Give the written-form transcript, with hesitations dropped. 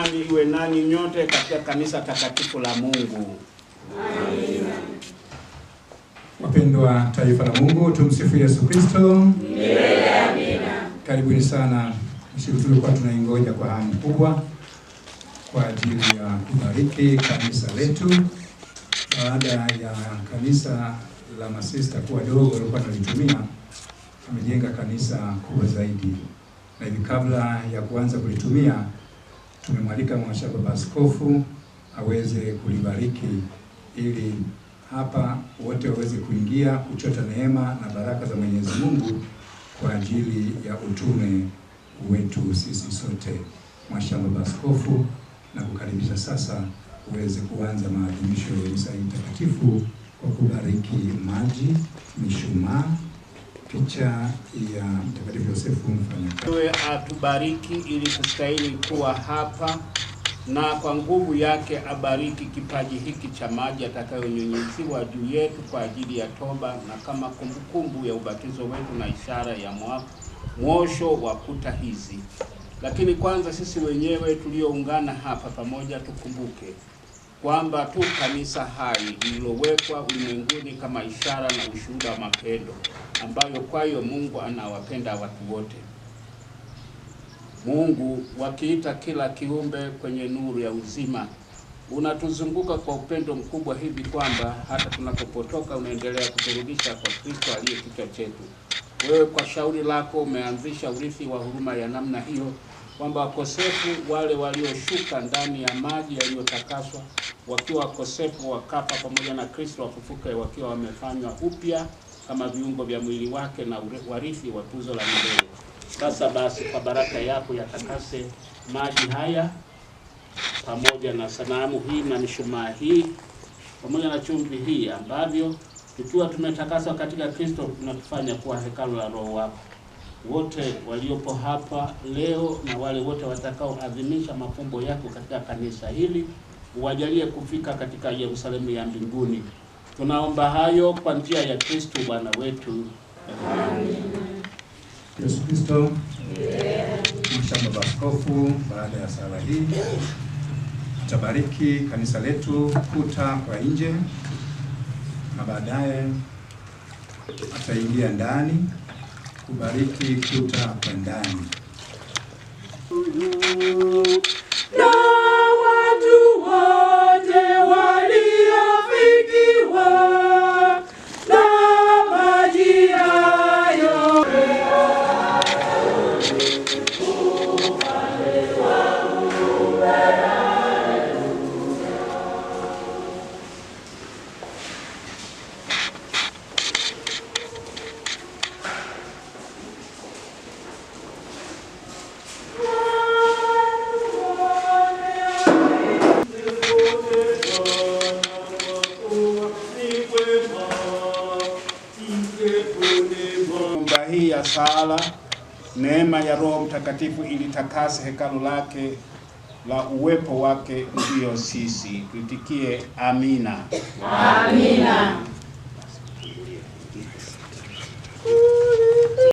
amani iwe nanyi nyote katika kanisa takatifu la Mungu. Amina. Wapendwa taifa la Mungu, tumsifu Yesu Kristo. Amina. Karibuni sana. Tulikuwa tunaingoja kwa hamu kubwa kwa ajili ya kubariki kanisa letu baada ya kanisa la masista kuwa dogo walikuwa tunalitumia. Tumejenga kanisa kubwa zaidi, na hivi kabla ya kuanza kulitumia tumemwalika Mhashamu Baba Askofu aweze kulibariki ili hapa wote waweze kuingia kuchota neema na baraka za Mwenyezi Mungu kwa ajili ya utume wetu sisi sote. Mhashamu Baba Askofu, na kukaribisha sasa uweze kuanza maadhimisho ya misa takatifu kwa kubariki maji, mishumaa, picha ya Mtakatifu Yosefu Mfanyakazi. Wewe atubariki ili kustahili kuwa hapa, na kwa nguvu yake abariki kipaji hiki cha maji atakayonyunyiziwa juu yetu kwa ajili ya toba na kama kumbukumbu ya ubatizo wetu na ishara ya mwosho wa kuta hizi. Lakini kwanza sisi wenyewe tulioungana hapa pamoja tukumbuke kwamba tu kanisa hai lililowekwa ulimwenguni kama ishara na ushuhuda wa mapendo ambayo kwayo Mungu anawapenda watu wote. Mungu wakiita kila kiumbe kwenye nuru ya uzima, unatuzunguka kwa upendo mkubwa hivi kwamba hata tunapopotoka unaendelea kuturudisha kwa Kristo aliye kichwa chetu. Wewe kwa shauri lako umeanzisha urithi wa huruma ya namna hiyo kwamba wakosefu wale walioshuka ndani ya maji yaliyotakaswa wakiwa wakosefu wakafa pamoja na Kristo wafufuke wakiwa wamefanywa upya kama viungo vya mwili wake na warithi wa tuzo la milele. Sasa basi kwa baraka yako yatakase maji haya pamoja na sanamu hii na mishumaa hii pamoja na chumvi hii ambavyo tukiwa tumetakaswa katika Kristo tunatufanya kuwa hekalu la Roho wako. Wote waliopo hapa leo na wale wote watakaoadhimisha mafumbo yako katika kanisa hili uwajalie kufika katika Yerusalemu ya mbinguni. Tunaomba hayo kwa njia ya Kristo Bwana wetu. Amen. Yesu Kristo. Mhashamu Baba Askofu baada ya sala hii atabariki kanisa letu kuta kwa nje na baadaye ataingia ndani kubariki kuta kwa ndani. Na watu wote waliofikiwa na maji hayo hii ya sala, neema ya Roho Mtakatifu ilitakase hekalu lake la uwepo wake ndio sisi. Tuitikie amina. Amina.